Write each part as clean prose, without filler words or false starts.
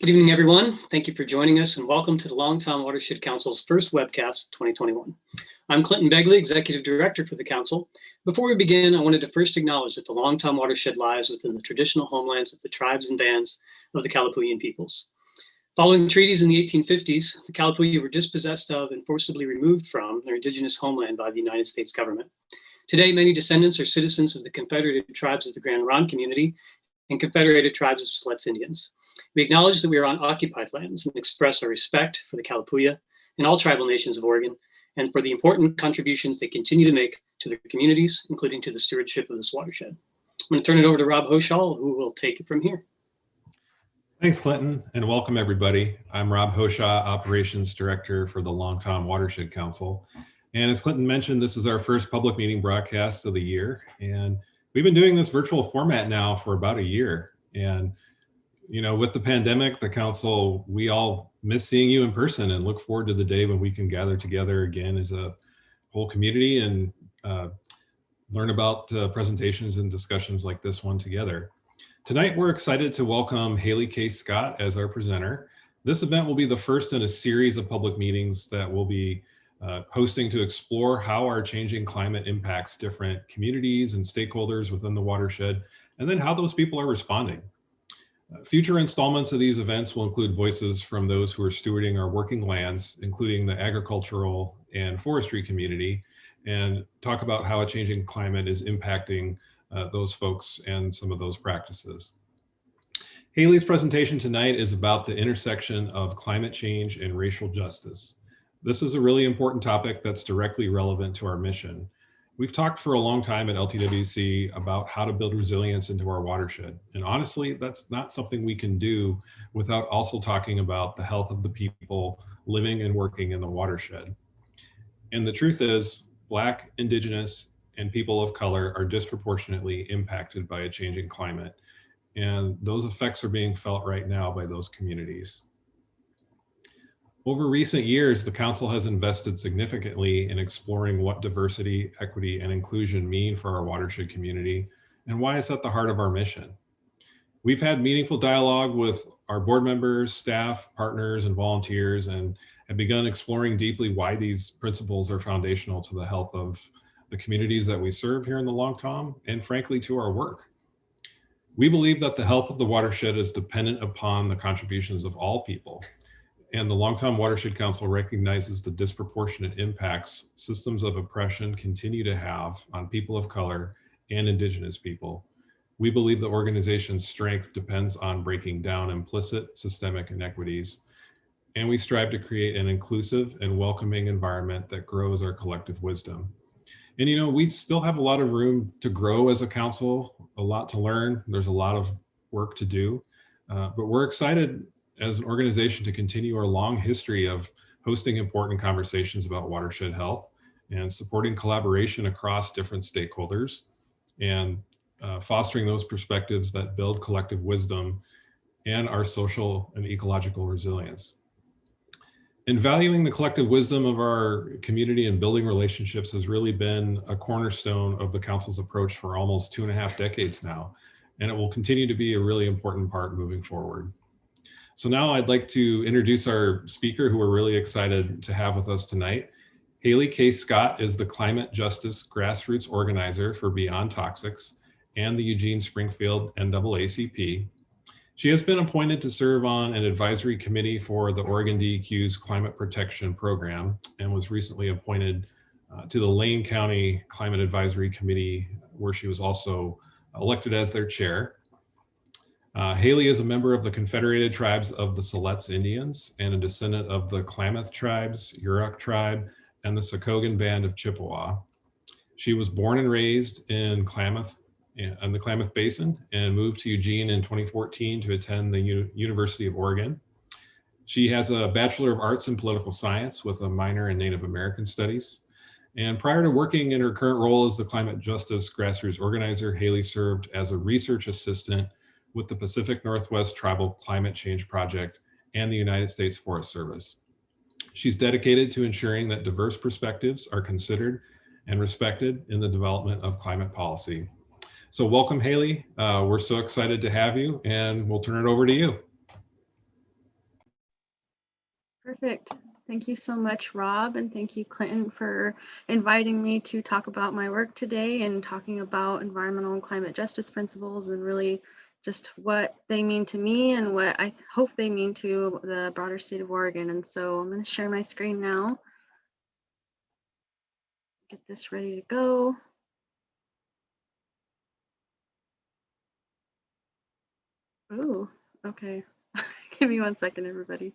Good evening, everyone. Thank you for joining us and welcome to the Long Tom Watershed Council's first webcast of 2021. I'm Clinton Begley, Executive Director for the Council. Before we begin, I wanted to first acknowledge that the Long Tom Watershed lies within the traditional homelands of the tribes and bands of the Kalapuyan peoples. Following treaties in the 1850s, the Kalapuya were dispossessed of and forcibly removed from their indigenous homeland by the United States government. Today, many descendants are citizens of the Confederated Tribes of the Grand Ronde community and Confederated Tribes of Siletz Indians. We acknowledge that we are on occupied lands and express our respect for the Kalapuya and all tribal nations of Oregon and for the important contributions they continue to make to their communities, including to the stewardship of this watershed. I'm going to turn it over to Rob Hoshaw, who will take it from here. Thanks, Clinton, and welcome everybody. I'm Rob Hoshaw, Operations Director for the Long Tom Watershed Council. And as Clinton mentioned, this is our first public meeting broadcast of the year. And we've been doing this virtual format now for about a year. And you know, with the pandemic, the council, we all miss seeing you in person and look forward to the day when we can gather together again as a whole community and learn about presentations and discussions like this one together. Tonight, we're excited to welcome Haley K. Scott as our presenter. This event will be the first in a series of public meetings that we'll be hosting to explore how our changing climate impacts different communities and stakeholders within the watershed, and then how those people are responding. Future installments of these events will include voices from those who are stewarding our working lands, including the agricultural and forestry community, and talk about how a changing climate is impacting those folks and some of those practices. Haley's presentation tonight is about the intersection of climate change and racial justice. This is a really important topic that's directly relevant to our mission. We've talked for a long time at LTWC about how to build resilience into our watershed. And honestly, that's not something we can do without also talking about the health of the people living and working in the watershed. And the truth is, Black, Indigenous, and people of color are disproportionately impacted by a changing climate. And those effects are being felt right now by those communities. Over recent years, the Council has invested significantly in exploring what diversity, equity, and inclusion mean for our watershed community and why it's at the heart of our mission. We've had meaningful dialogue with our board members, staff, partners, and volunteers, and have begun exploring deeply why these principles are foundational to the health of the communities that we serve here in the Long Tom, and frankly, to our work. We believe that the health of the watershed is dependent upon the contributions of all people. And the Long Tom Watershed Council recognizes the disproportionate impacts systems of oppression continue to have on people of color and Indigenous people. We believe the organization's strength depends on breaking down implicit systemic inequities, and we strive to create an inclusive and welcoming environment that grows our collective wisdom. And you know, we still have a lot of room to grow as a council, a lot to learn. There's a lot of work to do, but we're excited as an organization to continue our long history of hosting important conversations about watershed health and supporting collaboration across different stakeholders and fostering those perspectives that build collective wisdom and our social and ecological resilience. And valuing the collective wisdom of our community and building relationships has really been a cornerstone of the Council's approach for almost 2.5 decades now, and it will continue to be a really important part moving forward. So now I'd like to introduce our speaker who we're really excited to have with us tonight. Haley K. Scott is the Climate Justice Grassroots Organizer for Beyond Toxics and the Eugene Springfield NAACP. She has been appointed to serve on an advisory committee for the Oregon DEQ's Climate Protection Program and was recently appointed to the Lane County Climate Advisory Committee, where she was also elected as their chair. Haley is a member of the Confederated Tribes of the Siletz Indians and a descendant of the Klamath Tribes, Yurok Tribe, and the Sokogan Band of Chippewa. She was born and raised in the Klamath Basin and moved to Eugene in 2014 to attend the University of Oregon. She has a Bachelor of Arts in Political Science with a minor in Native American Studies. And prior to working in her current role as the Climate Justice Grassroots Organizer, Haley served as a research assistant with the Pacific Northwest Tribal Climate Change Project and the United States Forest Service. She's dedicated to ensuring that diverse perspectives are considered and respected in the development of climate policy. So welcome, Haley. We're so excited to have you, and we'll turn it over to you. Perfect. Thank you so much, Rob, and thank you, Clinton, for inviting me to talk about my work today and talking about environmental and climate justice principles and really just what they mean to me and what I hope they mean to the broader state of Oregon. And so I'm going to share my screen now. Get this ready to go. Ooh, okay. Give me 1 second, everybody.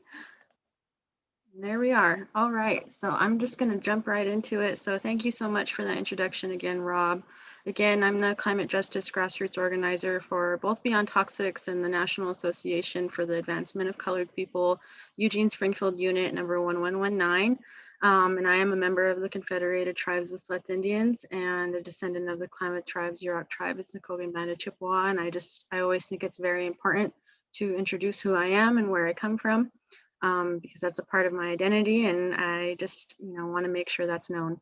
There we are. All right, so I'm just going to jump right into it. So thank you so much for that introduction again, Rob. Again, I'm the climate justice grassroots organizer for both Beyond Toxics and the National Association for the Advancement of Colored People, Eugene Springfield Unit number 1119. And I am a member of the Confederated Tribes of Siletz Indians and a descendant of the Klamath Tribes, Yurok Tribe, Nisqually, Band, Chippewa. And I always think it's very important to introduce who I am and where I come from. Because that's a part of my identity, and I just want to make sure that's known.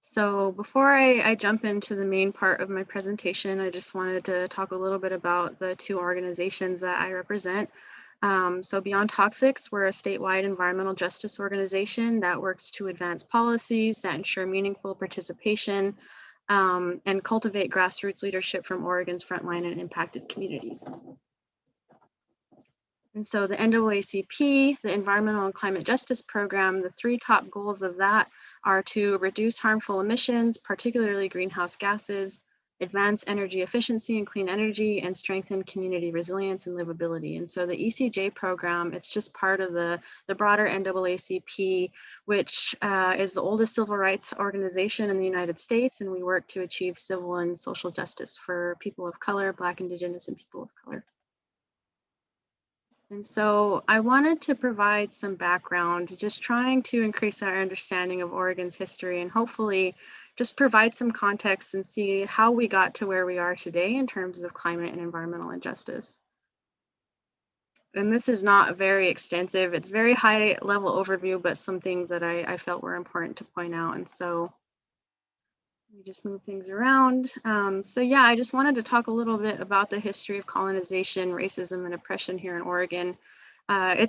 So before I jump into the main part of my presentation, I just wanted to talk a little bit about the two organizations that I represent. So Beyond Toxics, we're a statewide environmental justice organization that works to advance policies that ensure meaningful participation and cultivate grassroots leadership from Oregon's frontline and impacted communities. And so the NAACP, the Environmental and Climate Justice Program, the three top goals of that are to reduce harmful emissions, particularly greenhouse gases, advance energy efficiency and clean energy, and strengthen community resilience and livability. And so the ECJ program, it's just part of the broader NAACP, which is the oldest civil rights organization in the United States, and we work to achieve civil and social justice for people of color, Black, Indigenous, and people of color. And so I wanted to provide some background, just trying to increase our understanding of Oregon's history and hopefully just provide some context and see how we got to where we are today in terms of climate and environmental injustice. And this is not very extensive, it's very high level overview, but some things that I felt were important to point out. And so we just move things around. So yeah, I just wanted to talk a little bit about the history of colonization, racism, and oppression here in Oregon. I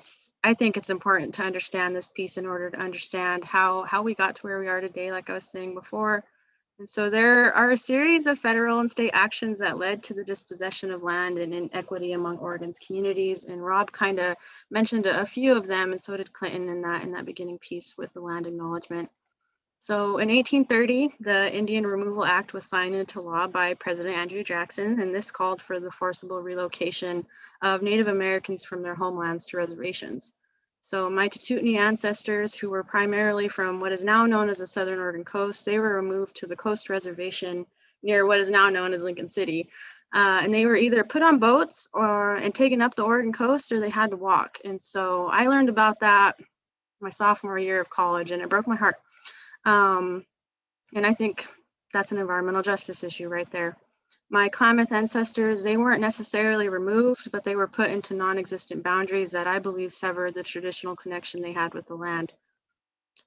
think it's important to understand this piece in order to understand how we got to where we are today, like I was saying before. And so there are a series of federal and state actions that led to the dispossession of land and inequity among Oregon's communities. And Rob kind of mentioned a few of them, and so did Clinton in that beginning piece with the land acknowledgement. So in 1830, the Indian Removal Act was signed into law by President Andrew Jackson, and this called for the forcible relocation of Native Americans from their homelands to reservations. So my Tututni ancestors, who were primarily from what is now known as the Southern Oregon Coast, they were removed to the Coast Reservation near what is now known as Lincoln City. And they were either put on boats and taken up the Oregon coast, or they had to walk. And so I learned about that my sophomore year of college, and it broke my heart. And I think that's an environmental justice issue right there. My Klamath ancestors, they weren't necessarily removed, but they were put into non-existent boundaries that I believe severed the traditional connection they had with the land.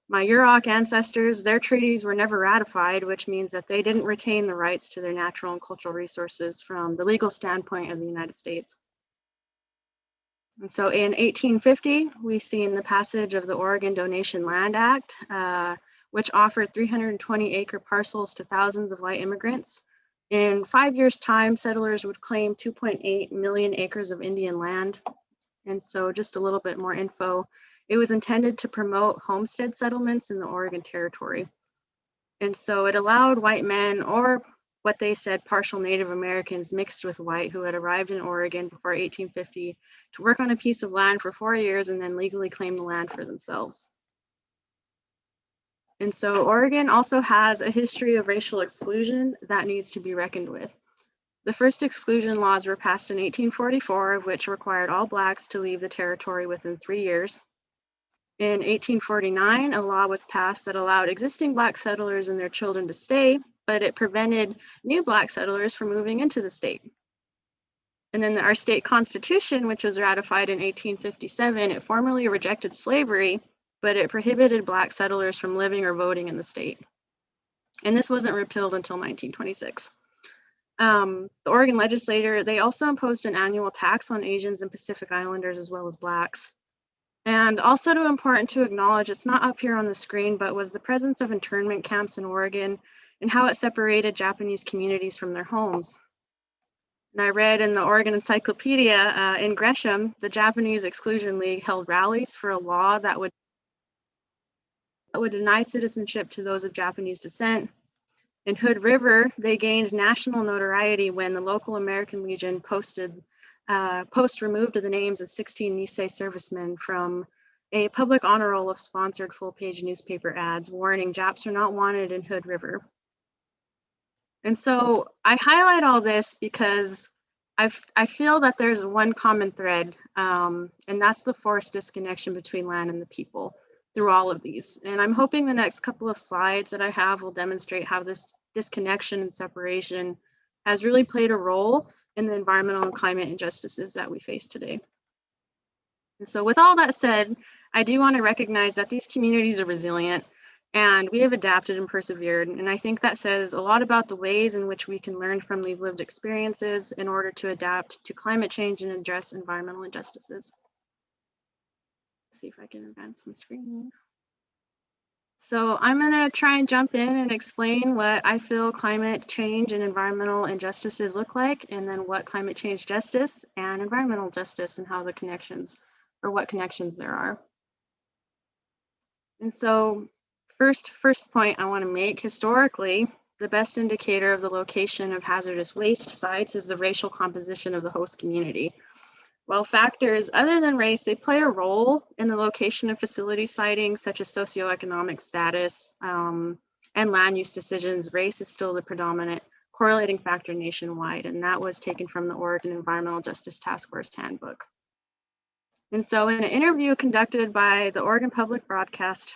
My Yurok ancestors, their treaties were never ratified, which means that they didn't retain the rights to their natural and cultural resources from the legal standpoint of the United States. And so in 1850, we see in the passage of the Oregon Donation Land Act, which offered 320-acre parcels to thousands of white immigrants. In 5 years' time, settlers would claim 2.8 million acres of Indian land. And so just a little bit more info. It was intended to promote homestead settlements in the Oregon Territory. And so it allowed white men, or what they said, partial Native Americans mixed with white who had arrived in Oregon before 1850, to work on a piece of land for 4 years and then legally claim the land for themselves. And so Oregon also has a history of racial exclusion that needs to be reckoned with. The first exclusion laws were passed in 1844, which required all Blacks to leave the territory within 3 years. In 1849, a law was passed that allowed existing Black settlers and their children to stay, but it prevented new Black settlers from moving into the state. And then our state constitution, which was ratified in 1857, it formally rejected slavery, but it prohibited Black settlers from living or voting in the state. And this wasn't repealed until 1926. The Oregon legislature, they also imposed an annual tax on Asians and Pacific Islanders as well as Blacks. And also important to acknowledge, it's not up here on the screen, but was the presence of internment camps in Oregon and how it separated Japanese communities from their homes. And I read in the Oregon Encyclopedia, in Gresham, the Japanese Exclusion League held rallies for a law that would deny citizenship to those of Japanese descent. In Hood River, they gained national notoriety when the local American Legion post removed the names of 16 Nisei servicemen from a public honor roll of sponsored full-page newspaper ads warning Japs are not wanted in Hood River. And so I highlight all this because I feel that there's one common thread, and that's the forced disconnection between land and the people through all of these. And I'm hoping the next couple of slides that I have will demonstrate how this disconnection and separation has really played a role in the environmental and climate injustices that we face today. And so with all that said, I do want to recognize that these communities are resilient and we have adapted and persevered. And I think that says a lot about the ways in which we can learn from these lived experiences in order to adapt to climate change and address environmental injustices. Let's see if I can advance my screen. So I'm going to try and jump in and explain what I feel climate change and environmental injustices look like, and then what climate change justice and environmental justice and how the connections, or what connections there are. And so first point I want to make, historically, the best indicator of the location of hazardous waste sites is the racial composition of the host community. While factors other than race, they play a role in the location of facility siting, such as socioeconomic status and land use decisions, race is still the predominant correlating factor nationwide, and that was taken from the Oregon Environmental Justice Task Force Handbook. And so in an interview conducted by the Oregon Public Broadcast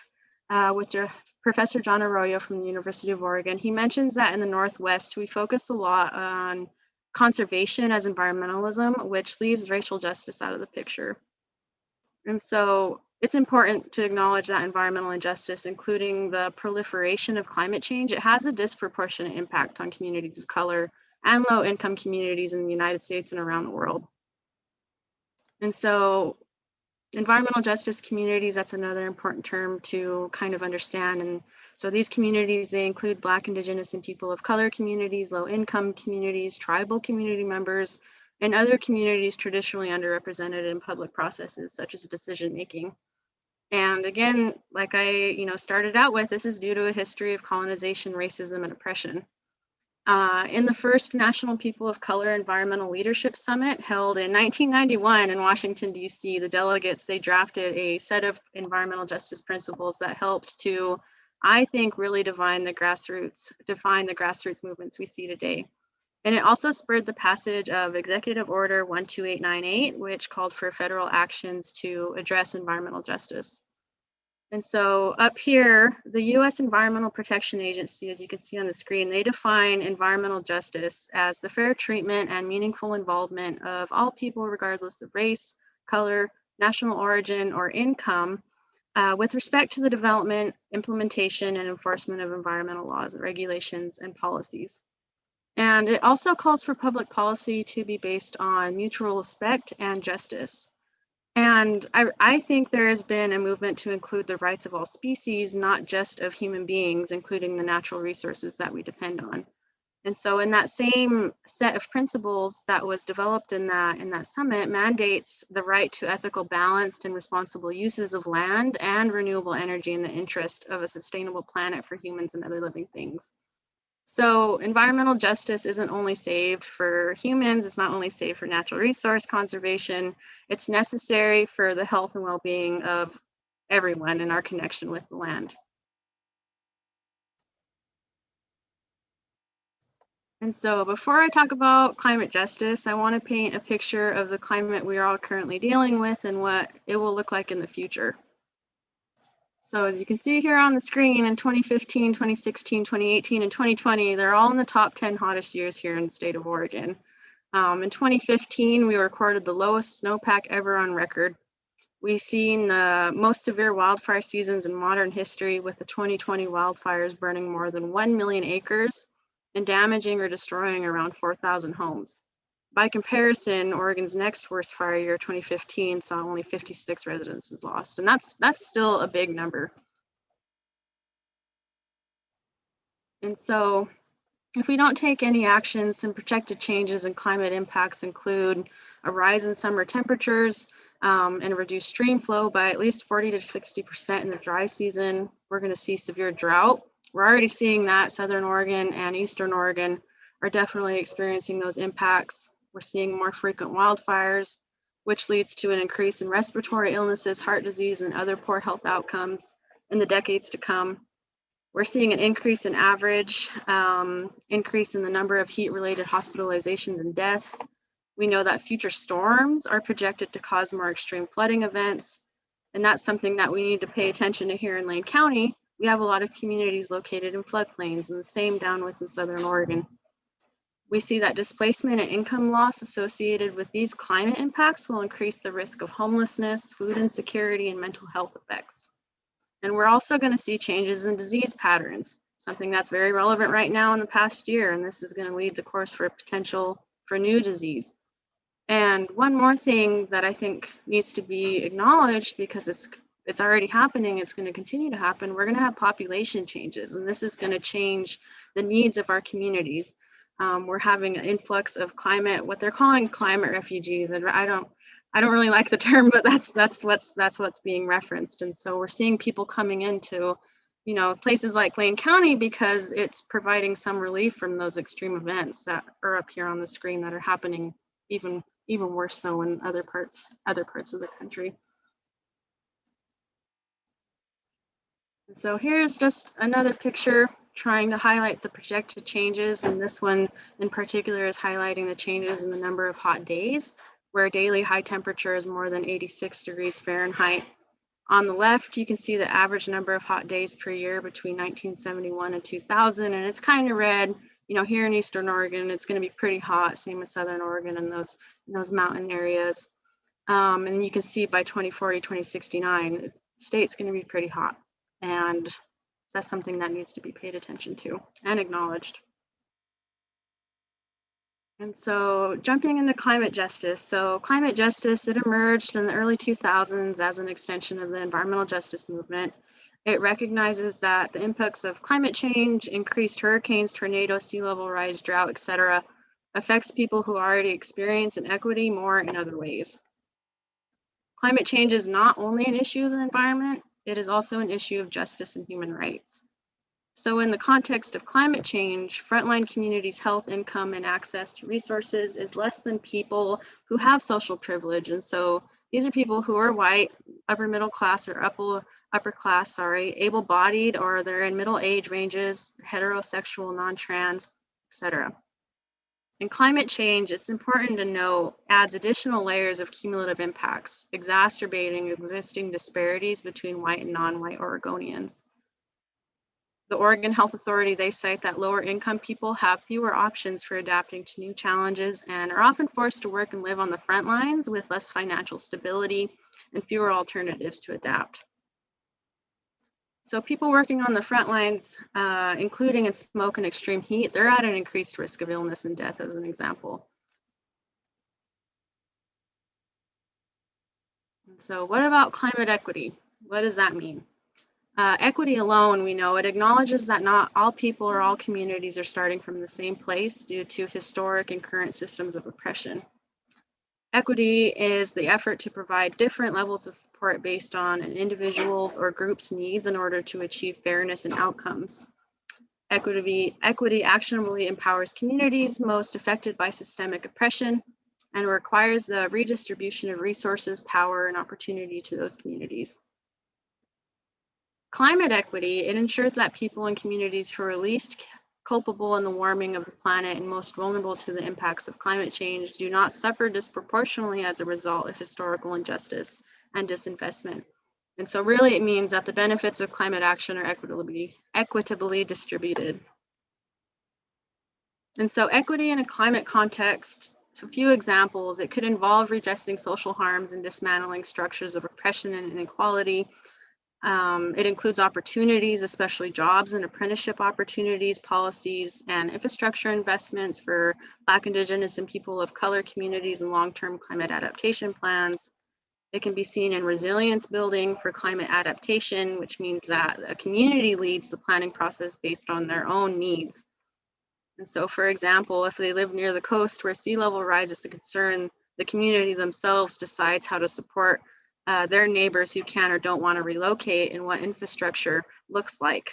with Professor John Arroyo from the University of Oregon, he mentions that in the Northwest, we focus a lot on conservation as environmentalism, which leaves racial justice out of the picture. And so it's important to acknowledge that environmental injustice, including the proliferation of climate change, it has a disproportionate impact on communities of color and low-income communities in the United States and around the world. And so environmental justice communities, that's another important term to kind of understand. And so these communities, they include Black, Indigenous, and people of color communities, low-income communities, tribal community members, and other communities traditionally underrepresented in public processes such as decision-making. And again, like I started out with, this is due to a history of colonization, racism, and oppression. In the first National People of Color Environmental Leadership Summit held in 1991 in Washington, D.C., the delegates, they drafted a set of environmental justice principles that helped to, I think, really define the grassroots movements we see today. And it also spurred the passage of Executive Order 12898, which called for federal actions to address environmental justice. And so up here, the U.S. Environmental Protection Agency, as you can see on the screen, they define environmental justice as the fair treatment and meaningful involvement of all people, regardless of race, color, national origin, or income, with respect to the development, implementation, and enforcement of environmental laws, regulations, and policies. And it also calls for public policy to be based on mutual respect and justice. And I think there has been a movement to include the rights of all species, not just of human beings, including the natural resources that we depend on. And so in that same set of principles that was developed in that summit mandates the right to ethical, balanced, and responsible uses of land and renewable energy in the interest of a sustainable planet for humans and other living things. So environmental justice isn't only saved for humans, it's not only saved for natural resource conservation, it's necessary for the health and well-being of everyone in our connection with the land. And so before I talk about climate justice, I want to paint a picture of the climate we are all currently dealing with and what it will look like in the future. So as you can see here on the screen, in 2015, 2016, 2018, and 2020, they're all in the top 10 hottest years here in the state of Oregon. In 2015, we recorded the lowest snowpack ever on record. We've seen the most severe wildfire seasons in modern history, with the 2020 wildfires burning more than 1 million acres and damaging or destroying around 4,000 homes. By comparison, Oregon's next worst fire year, 2015, saw only 56 residences lost, and that's still a big number. And so if we don't take any action, some projected changes in climate impacts include a rise in summer temperatures and reduced stream flow by at least 40 to 60% in the dry season. We're going to see severe drought. We're already seeing that. Southern Oregon and Eastern Oregon are definitely experiencing those impacts. We're seeing more frequent wildfires, which leads to an increase in respiratory illnesses, heart disease, and other poor health outcomes in the decades to come. We're seeing an increase in average, increase in the number of heat-related hospitalizations and deaths. We know that future storms are projected to cause more extreme flooding events, and that's something that we need to pay attention to here in Lane County. We have a lot of communities located in floodplains, and the same down within Southern Oregon. We see that displacement and income loss associated with these climate impacts will increase the risk of homelessness, food insecurity, and mental health effects. And we're also going to see changes in disease patterns, something that's very relevant right now in the past year, and this is going to lead the course for potential for new disease. And one more thing that I think needs to be acknowledged, because it's already happening, it's going to continue to happen, we're going to have population changes, and this is going to change the needs of our communities. We're having an influx of what they're calling climate refugees, and I don't really like the term, but that's what's being referenced. And so we're seeing people coming into, places like Lane County because it's providing some relief from those extreme events that are up here on the screen that are happening even worse so in other parts of the country. And so here's just another picture trying to highlight the projected changes, and this one in particular is highlighting the changes in the number of hot days, where daily high temperature is more than 86 degrees Fahrenheit. On the left, you can see the average number of hot days per year between 1971 and 2000, and it's kind of red. Here in Eastern Oregon, it's going to be pretty hot, same as Southern Oregon and those mountain areas. And you can see by 2040, 2069, the state's going to be pretty hot, and that's something that needs to be paid attention to and acknowledged. And so jumping into climate justice. So climate justice, it emerged in the early 2000s as an extension of the environmental justice movement. It recognizes that the impacts of climate change, increased hurricanes, tornadoes, sea level rise, drought, etc., affects people who already experience inequity more in other ways. Climate change is not only an issue of the environment, it is also an issue of justice and human rights. So in the context of climate change, frontline communities' health, income, and access to resources is less than people who have social privilege. And so these are people who are white, upper middle class or upper class, able-bodied, or they're in middle age ranges, heterosexual, non-trans, etc. In climate change, it's important to note, adds additional layers of cumulative impacts, exacerbating existing disparities between white and non-white Oregonians. The Oregon Health Authority, they cite that lower income people have fewer options for adapting to new challenges and are often forced to work and live on the front lines with less financial stability and fewer alternatives to adapt. So people working on the front lines, including in smoke and extreme heat, they're at an increased risk of illness and death, as an example. And so what about climate equity? What does that mean? Equity alone, we know, it acknowledges that not all people or all communities are starting from the same place due to historic and current systems of oppression. Equity is the effort to provide different levels of support based on an individual's or group's needs in order to achieve fairness and outcomes. Equity actionably empowers communities most affected by systemic oppression and requires the redistribution of resources, power, and opportunity to those communities. Climate equity, it ensures that people and communities who are least culpable in the warming of the planet and most vulnerable to the impacts of climate change do not suffer disproportionately as a result of historical injustice and disinvestment. And so really it means that the benefits of climate action are equitably distributed. And so equity in a climate context, so a few examples, it could involve redressing social harms and dismantling structures of oppression and inequality. It includes opportunities, especially jobs and apprenticeship opportunities, policies, and infrastructure investments for Black, Indigenous, and people of color communities and long-term climate adaptation plans. It can be seen in resilience building for climate adaptation, which means that a community leads the planning process based on their own needs. And so, for example, if they live near the coast where sea level rise is a concern, the community themselves decides how to support their neighbors who can or don't want to relocate and what infrastructure looks like.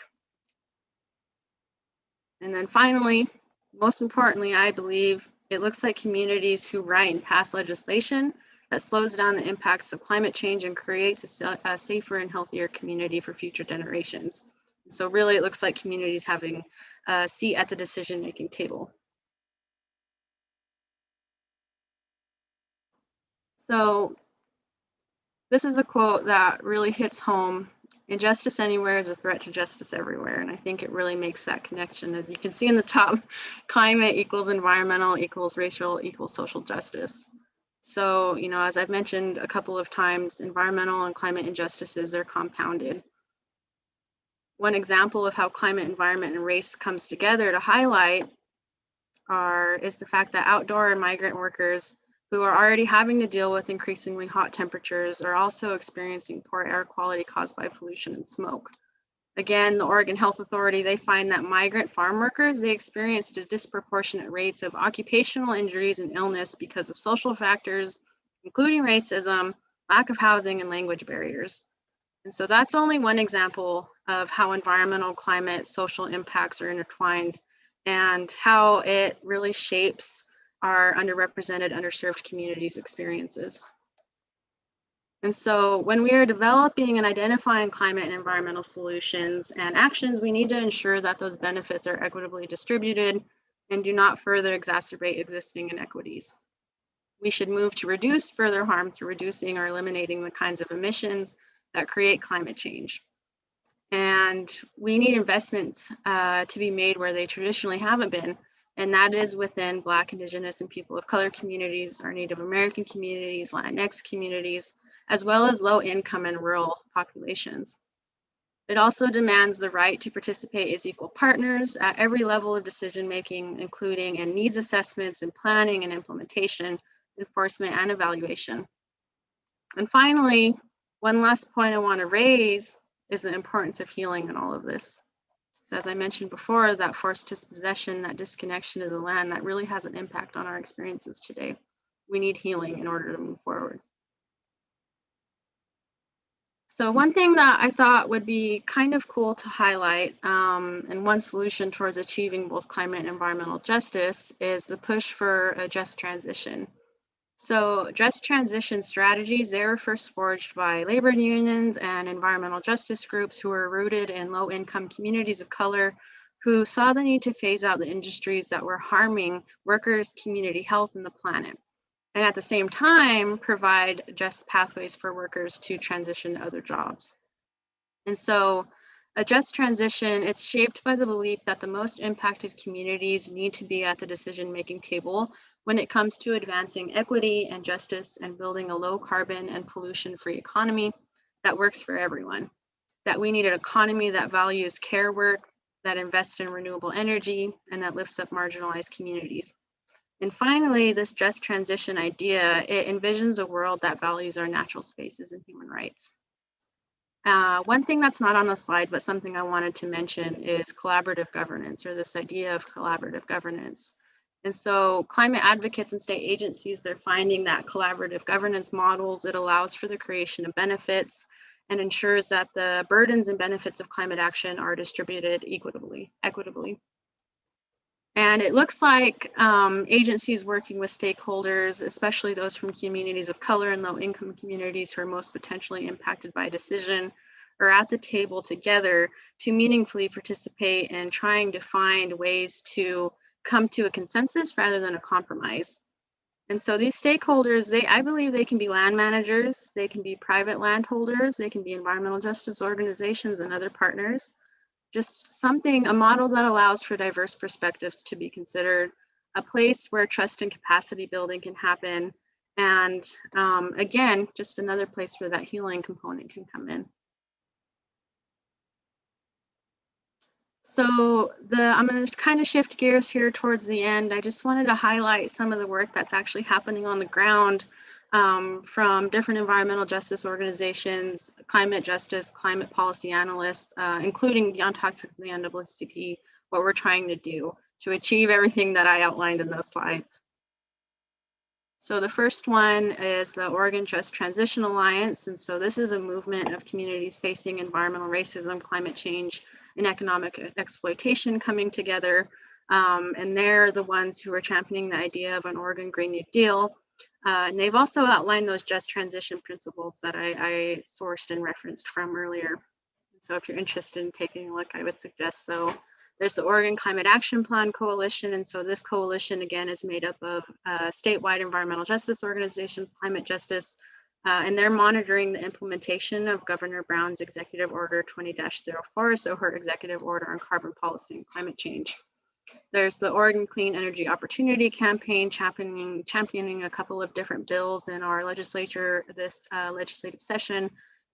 And then finally, most importantly, I believe it looks like communities who write and pass legislation that slows down the impacts of climate change and creates a safer and healthier community for future generations. So really, it looks like communities having a seat at the decision-making table. So this is a quote that really hits home. Injustice anywhere is a threat to justice everywhere. And I think it really makes that connection. As you can see in the top, climate equals environmental equals racial equals social justice. So, you know, as I've mentioned a couple of times, environmental and climate injustices are compounded. One example of how climate, environment, and race comes together to highlight is the fact that outdoor and migrant workers who are already having to deal with increasingly hot temperatures are also experiencing poor air quality caused by pollution and smoke. Again, the Oregon Health Authority, they find that migrant farm workers, they experienced disproportionate rates of occupational injuries and illness because of social factors, including racism, lack of housing, and language barriers. And so that's only one example of how environmental, climate, social impacts are intertwined and how it really shapes our underrepresented, underserved communities' experiences. And so when we are developing and identifying climate and environmental solutions and actions, we need to ensure that those benefits are equitably distributed and do not further exacerbate existing inequities. We should move to reduce further harm through reducing or eliminating the kinds of emissions that create climate change. And we need investments to be made where they traditionally haven't been, and that is within Black, Indigenous, and people of color communities, our Native American communities, Latinx communities, as well as low income and rural populations. It also demands the right to participate as equal partners at every level of decision making, including in needs assessments and planning and implementation, enforcement and evaluation. And finally, one last point I want to raise is the importance of healing in all of this. So as I mentioned before, that forced dispossession, that disconnection of the land, that really has an impact on our experiences today. We need healing in order to move forward. So one thing that I thought would be kind of cool to highlight, and one solution towards achieving both climate and environmental justice, is the push for a just transition. So just transition strategies, they were first forged by labor unions and environmental justice groups who were rooted in low-income communities of color who saw the need to phase out the industries that were harming workers, community health, and the planet. And at the same time, provide just pathways for workers to transition to other jobs. And so a just transition, it's shaped by the belief that the most impacted communities need to be at the decision-making table when it comes to advancing equity and justice and building a low carbon and pollution-free economy that works for everyone. That we need an economy that values care work, that invests in renewable energy, and that lifts up marginalized communities. And finally, this just transition idea, it envisions a world that values our natural spaces and human rights. One thing that's not on the slide, but something I wanted to mention is collaborative governance, or this idea of collaborative governance. And so climate advocates and state agencies, they're finding that collaborative governance models, it allows for the creation of benefits and ensures that the burdens and benefits of climate action are distributed equitably. And it looks like agencies working with stakeholders, especially those from communities of color and low-income communities who are most potentially impacted by a decision, are at the table together to meaningfully participate in trying to find ways to come to a consensus rather than a compromise. And so these stakeholders, I believe they can be land managers, they can be private landholders, they can be environmental justice organizations and other partners. Just a model that allows for diverse perspectives to be considered, a place where trust and capacity building can happen, and again, just another place where that healing component can come in. So I'm going to kind of shift gears here towards the end. I just wanted to highlight some of the work that's actually happening on the ground from different environmental justice organizations, climate justice, climate policy analysts, including Beyond Toxics and the NAACP, what we're trying to do to achieve everything that I outlined in those slides. So the first one is the Oregon Just Transition Alliance. And so this is a movement of communities facing environmental racism, climate change, and economic exploitation coming together. And they're the ones who are championing the idea of an Oregon Green New Deal. And they've also outlined those just transition principles that I sourced and referenced from earlier. So if you're interested in taking a look, I would suggest so. There's the Oregon Climate Action Plan Coalition. And so this coalition, again, is made up of statewide environmental justice organizations, climate justice, and they're monitoring the implementation of Governor Brown's Executive Order 20-04, so her executive order on carbon policy and climate change. There's the Oregon Clean Energy Opportunity Campaign, championing a couple of different bills in our legislature this legislative session,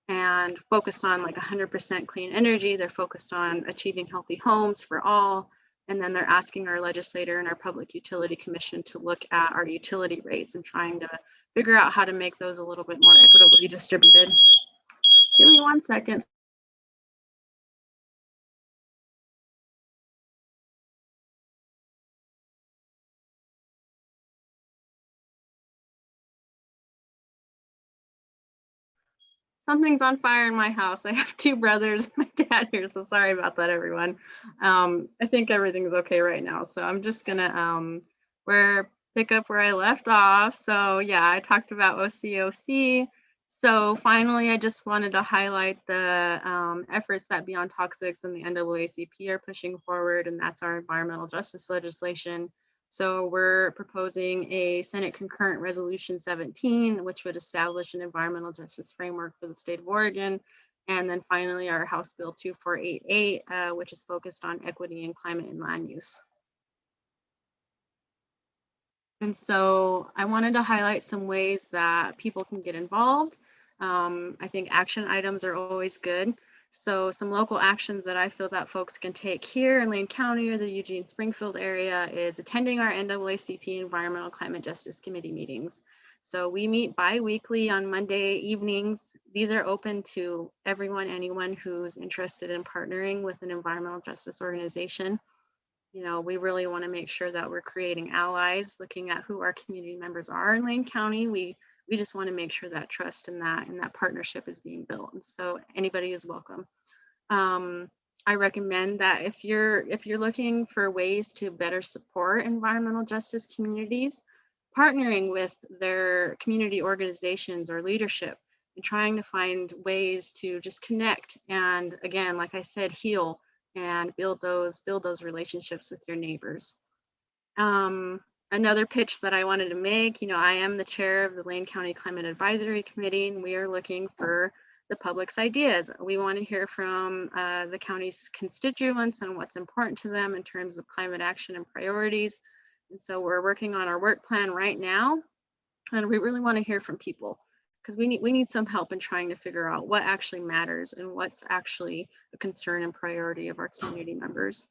and focused on like 100% clean energy. They're focused on achieving healthy homes for all. And then they're asking our legislator and our Public Utility Commission to look at our utility rates and trying to figure out how to make those a little bit more equitably distributed. Give me 1 second. Something's on fire in my house. I have 2 brothers, my dad here, so sorry about that, everyone. I think everything's okay right now, so I'm just gonna pick up where I left off. So yeah, I talked about OCOC. So finally, I just wanted to highlight the efforts that Beyond Toxics and the NAACP are pushing forward, and that's our environmental justice legislation. So we're proposing a Senate Concurrent Resolution 17, which would establish an environmental justice framework for the state of Oregon. And then finally, our House Bill 2488, which is focused on equity in climate and land use. And so I wanted to highlight some ways that people can get involved. I think action items are always good. So some local actions that I feel that folks can take here in Lane County or the Eugene Springfield area is attending our NAACP Environmental Climate Justice Committee meetings. So we meet bi-weekly on Monday evenings. These are open to everyone, anyone who's interested in partnering with an environmental justice organization. You know, we really want to make sure that we're creating allies, looking at who our community members are in Lane County. We just want to make sure that trust and that partnership is being built. And so anybody is welcome. I recommend that if you're looking for ways to better support environmental justice communities, partnering with their community organizations or leadership and trying to find ways to just connect and, again, like I said, heal and build those relationships with your neighbors. Another pitch that I wanted to make, you know, I am the chair of the Lane County Climate Advisory Committee, and we are looking for the public's ideas. We want to hear from the county's constituents and what's important to them in terms of climate action and priorities. And so we're working on our work plan right now, and we really want to hear from people because we need some help in trying to figure out what actually matters and what's actually a concern and priority of our community members.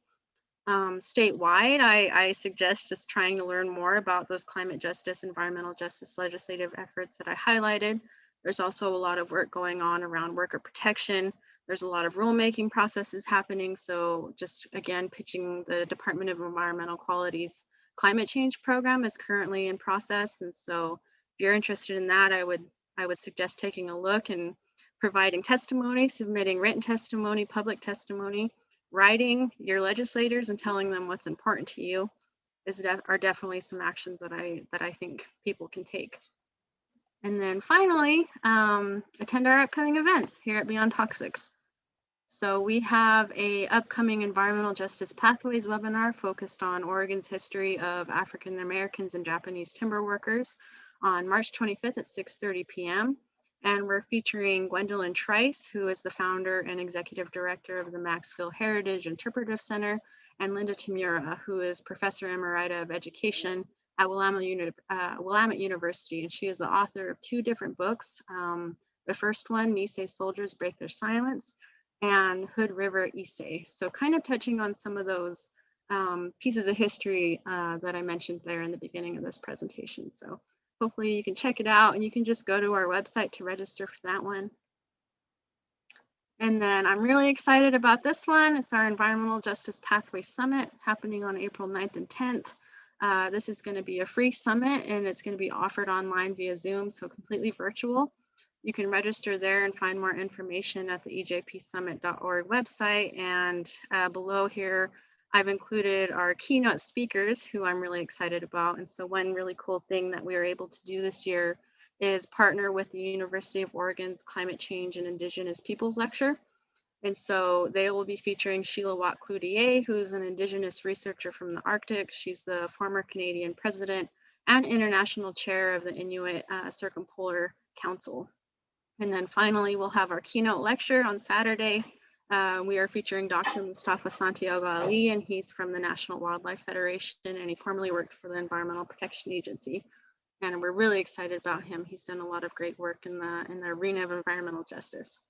Statewide, I suggest just trying to learn more about those climate justice, environmental justice legislative efforts that I highlighted. There's also a lot of work going on around worker protection. There's a lot of rulemaking processes happening. So just again, pitching the Department of Environmental Quality's climate change program is currently in process. And so if you're interested in that, I would suggest taking a look and providing testimony, submitting written testimony, public testimony, writing your legislators and telling them what's important to you are definitely some actions that I think people can take. And then finally, attend our upcoming events here at Beyond Toxics. So we have a upcoming Environmental Justice Pathways webinar focused on Oregon's history of African Americans and Japanese timber workers on March 25th at 6:30 p.m. And we're featuring Gwendolyn Trice, who is the founder and executive director of the Maxville Heritage Interpretive Center, and Linda Tamura, who is professor emerita of education at Willamette University. And she is the author of 2 different books. The first one, Nisei Soldiers Break Their Silence, and Hood River Issei. So kind of touching on some of those pieces of history that I mentioned there in the beginning of this presentation. So hopefully you can check it out, and you can just go to our website to register for that one. And then I'm really excited about this one. It's our Environmental Justice Pathway Summit happening on April 9th and 10th. This is going to be a free summit, and it's going to be offered online via Zoom, so completely virtual. You can register there and find more information at the ejpsummit.org website. And below here, I've included our keynote speakers who I'm really excited about. And so one really cool thing that we were able to do this year is partner with the University of Oregon's Climate Change and Indigenous Peoples lecture. And so they will be featuring Sheila Watt-Cloutier, who's an Indigenous researcher from the Arctic. She's the former Canadian president and international chair of the Inuit Circumpolar Council. And then finally, we'll have our keynote lecture on Saturday. We are featuring Dr. Mustafa Santiago Ali, and he's from the National Wildlife Federation, and he formerly worked for the Environmental Protection Agency. And we're really excited about him. He's done a lot of great work in the arena of environmental justice.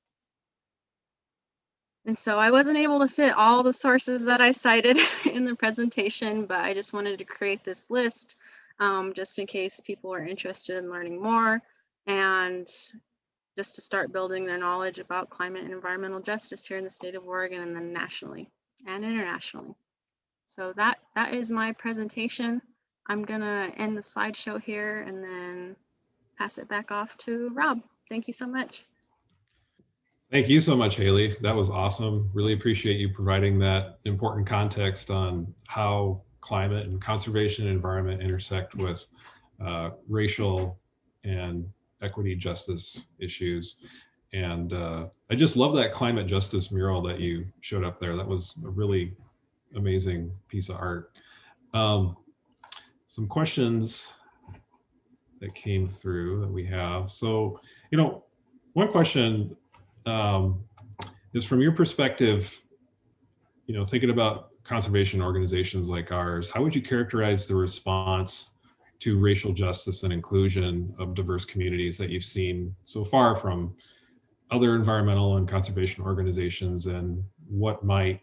And so I wasn't able to fit all the sources that I cited in the presentation, but I just wanted to create this list just in case people are interested in learning more, and just to start building their knowledge about climate and environmental justice here in the state of Oregon, and then nationally and internationally. So that is my presentation. I'm gonna end the slideshow here and then pass it back off to Rob. Thank you so much. Thank you so much, Haley. That was awesome. Really appreciate you providing that important context on how climate and conservation and environment intersect with racial and equity justice issues. And I just love that climate justice mural that you showed up there. That was a really amazing piece of art. Some questions that came through that we have. So, one question is, from your perspective, thinking about conservation organizations like ours, how would you characterize the response to racial justice and inclusion of diverse communities that you've seen so far from other environmental and conservation organizations, and what might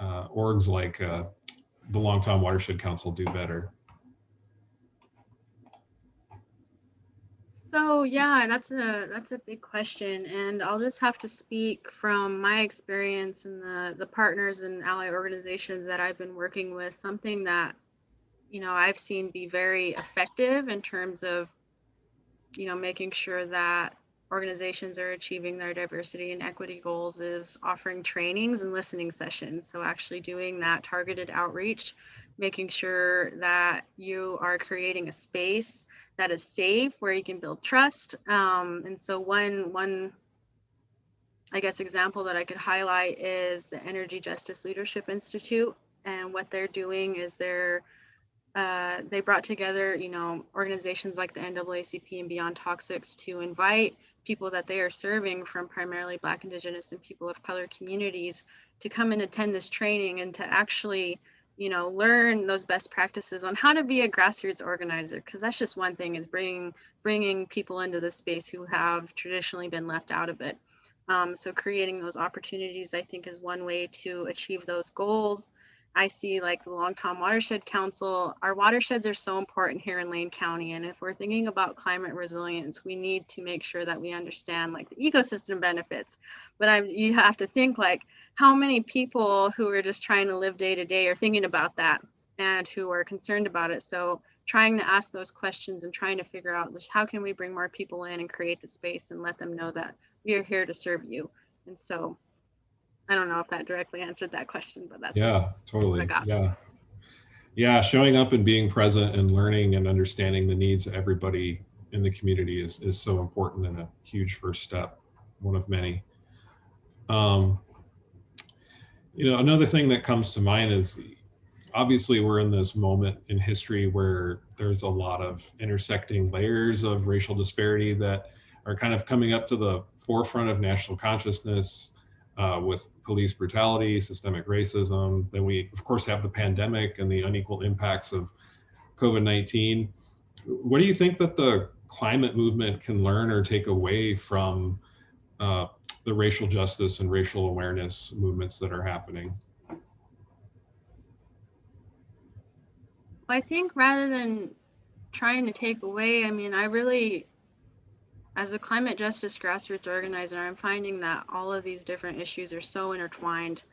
orgs like the Long Tom Watershed Council do better? So yeah, that's a big question, and I'll just have to speak from my experience and the partners and ally organizations that I've been working with. Something that I've seen be very effective in terms of making sure that organizations are achieving their diversity and equity goals is offering trainings and listening sessions. So actually doing that targeted outreach, making sure that you are creating a space that is safe, where you can build trust. And so one I guess example that I could highlight is the Energy Justice Leadership Institute. And what they're doing is they brought together, organizations like the NAACP and Beyond Toxics to invite people that they are serving from primarily Black, Indigenous, and people of color communities to come and attend this training, and to actually, learn those best practices on how to be a grassroots organizer. Because that's just one thing, is bringing people into the space who have traditionally been left out of it. So creating those opportunities, I think, is one way to achieve those goals. I see, like, the Long Tom Watershed Council, our watersheds are so important here in Lane County. And if we're thinking about climate resilience, we need to make sure that we understand, like, the ecosystem benefits. But you have to think, like, how many people who are just trying to live day to day are thinking about that and who are concerned about it. So trying to ask those questions and trying to figure out just how can we bring more people in and create the space and let them know that we are here to serve you. And so I don't know if that directly answered that question, but that's, yeah, totally. that's what I got. Yeah, showing up and being present and learning and understanding the needs of everybody in the community is so important, and a huge first step, one of many. Another thing that comes to mind is, obviously we're in this moment in history where there's a lot of intersecting layers of racial disparity that are kind of coming up to the forefront of national consciousness, with police brutality, systemic racism. Then we, of course, have the pandemic and the unequal impacts of COVID-19. What do you think that the climate movement can learn or take away from the racial justice and racial awareness movements that are happening? I think rather than trying to take away, I mean, I really, as a climate justice grassroots organizer, I'm finding that all of these different issues are so intertwined.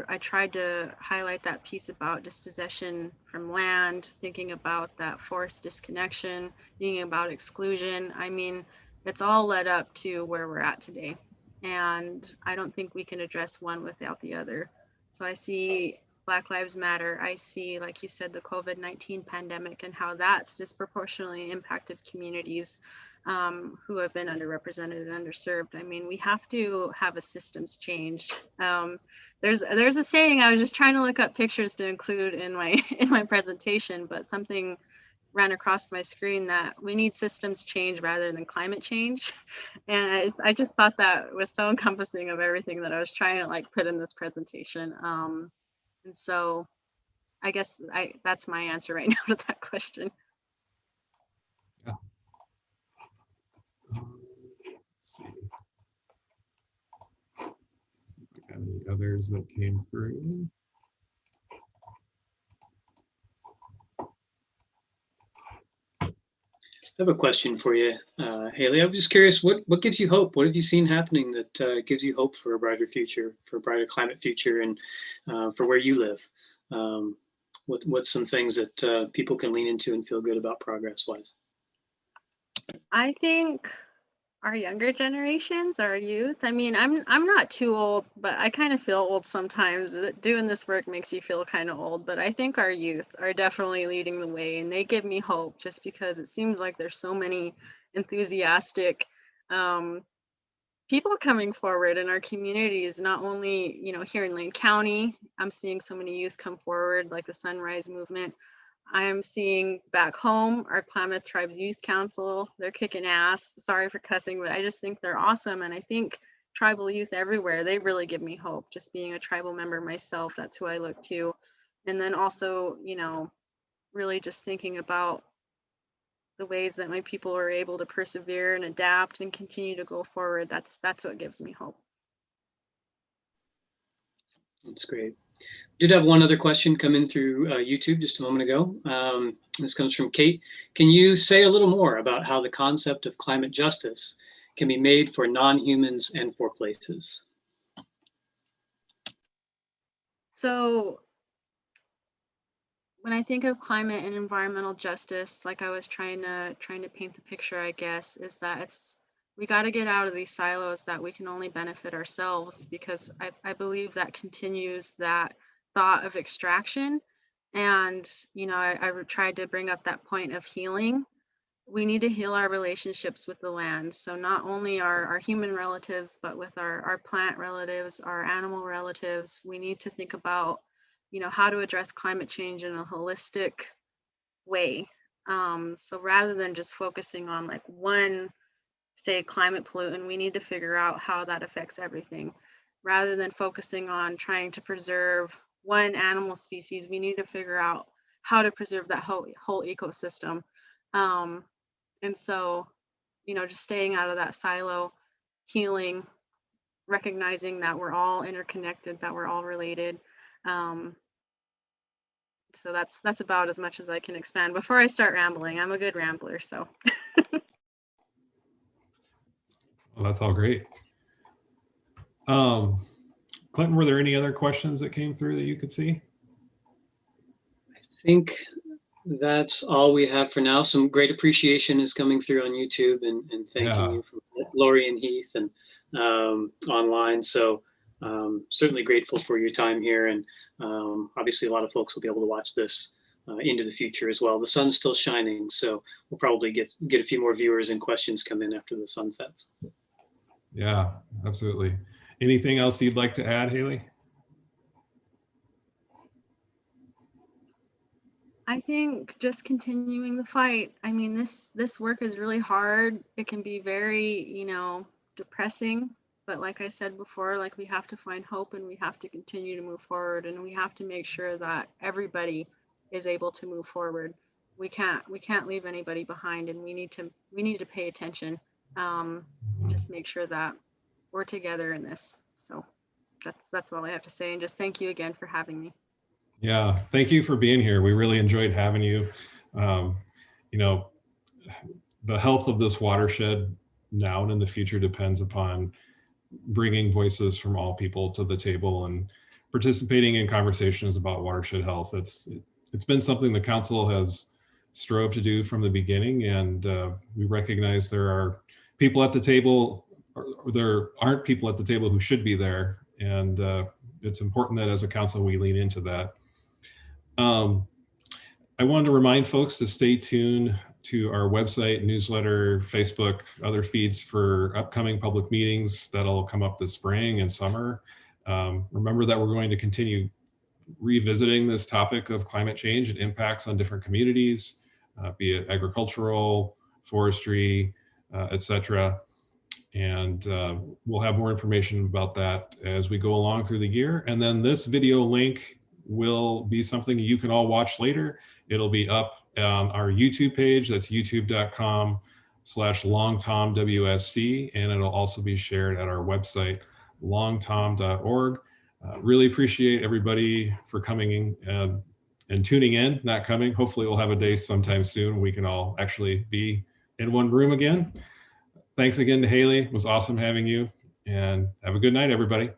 I tried to highlight that piece about dispossession from land, thinking about that forced disconnection, thinking about exclusion. I mean, it's all led up to where we're at today. And I don't think we can address one without the other. So I see Black Lives Matter. I see, like you said, the COVID-19 pandemic and how that's disproportionately impacted communities who have been underrepresented and underserved. I mean, we have to have a systems change. There's a saying, I was just trying to look up pictures to include in my presentation, but something ran across my screen that we need systems change rather than climate change. And I just thought that was so encompassing of everything that I was trying to like put in this presentation. And so I guess that's my answer right now to that question. Yeah. Let's see. See if I got any others that came through. I have a question for you, Haley. I'm just curious, what gives you hope? What have you seen happening that gives you hope for a brighter future, for a brighter climate future, and for where you live? What's some things that people can lean into and feel good about progress-wise? I think our younger generations, our youth. I mean, I'm not too old, but I kind of feel old sometimes. Doing this work makes you feel kind of old, but I think our youth are definitely leading the way, and they give me hope just because it seems like there's so many enthusiastic people coming forward in our communities, not only, here in Lane County. I'm seeing so many youth come forward, like the Sunrise Movement. I am seeing back home, our Klamath Tribes Youth Council, they're kicking ass. Sorry for cussing, but I just think they're awesome. And I think tribal youth everywhere, they really give me hope. Just being a tribal member myself, that's who I look to. And then also, really just thinking about the ways that my people are able to persevere and adapt and continue to go forward. That's what gives me hope. That's great. Did have one other question come in through YouTube just a moment ago. This comes from Kate. Can you say a little more about how the concept of climate justice can be made for non-humans and for places? So when I think of climate and environmental justice, like I was trying to paint the picture, I guess, is that we got to get out of these silos that we can only benefit ourselves, because I believe that continues that thought of extraction. And, I tried to bring up that point of healing. We need to heal our relationships with the land. So not only our human relatives, but with our plant relatives, our animal relatives, we need to think about, how to address climate change in a holistic way. So rather than just focusing on like one, say, climate pollutant, we need to figure out how that affects everything. Rather than focusing on trying to preserve one animal species, we need to figure out how to preserve that whole ecosystem. And so, just staying out of that silo, healing, recognizing that we're all interconnected, that we're all related. So that's about as much as I can expand before I start rambling. I'm a good rambler, so. Well, that's all great. Clinton, were there any other questions that came through that you could see? I think that's all we have for now. Some great appreciation is coming through on YouTube, and thanking you from Lori and Heath and online. So certainly grateful for your time here. And obviously a lot of folks will be able to watch this into the future as well. The sun's still shining, so we'll probably get a few more viewers and questions come in after the sun sets. Yeah, absolutely. Anything else you'd like to add, Haley? I think just continuing the fight. I mean, this work is really hard. It can be very, depressing. But like I said before, like we have to find hope, and we have to continue to move forward, and we have to make sure that everybody is able to move forward. We can't leave anybody behind, and we need to pay attention. Just make sure that we're together in this. So that's all I have to say. And just thank you again for having me. Yeah, thank you for being here. We really enjoyed having you. You know, the health of this watershed now and in the future depends upon bringing voices from all people to the table and participating in conversations about watershed health. It's been something the council has strove to do from the beginning, and we recognize there are people at the table, or there aren't people at the table who should be there, and it's important that as a council we lean into that. I wanted to remind folks to stay tuned to our website, newsletter, Facebook, other feeds for upcoming public meetings that'll come up this spring and summer. Remember that we're going to continue revisiting this topic of climate change and impacts on different communities, be it agricultural, forestry, etc. And we'll have more information about that as we go along through the year. And then this video link will be something you can all watch later. It'll be up on our YouTube page. That's youtube.com/longtomwsc. And it'll also be shared at our website, longtom.org. Really appreciate everybody for coming in and tuning in, not coming. Hopefully we'll have a day sometime soon we can all actually be in one room again. Thanks again to Haley. It was awesome having you, and have a good night, everybody.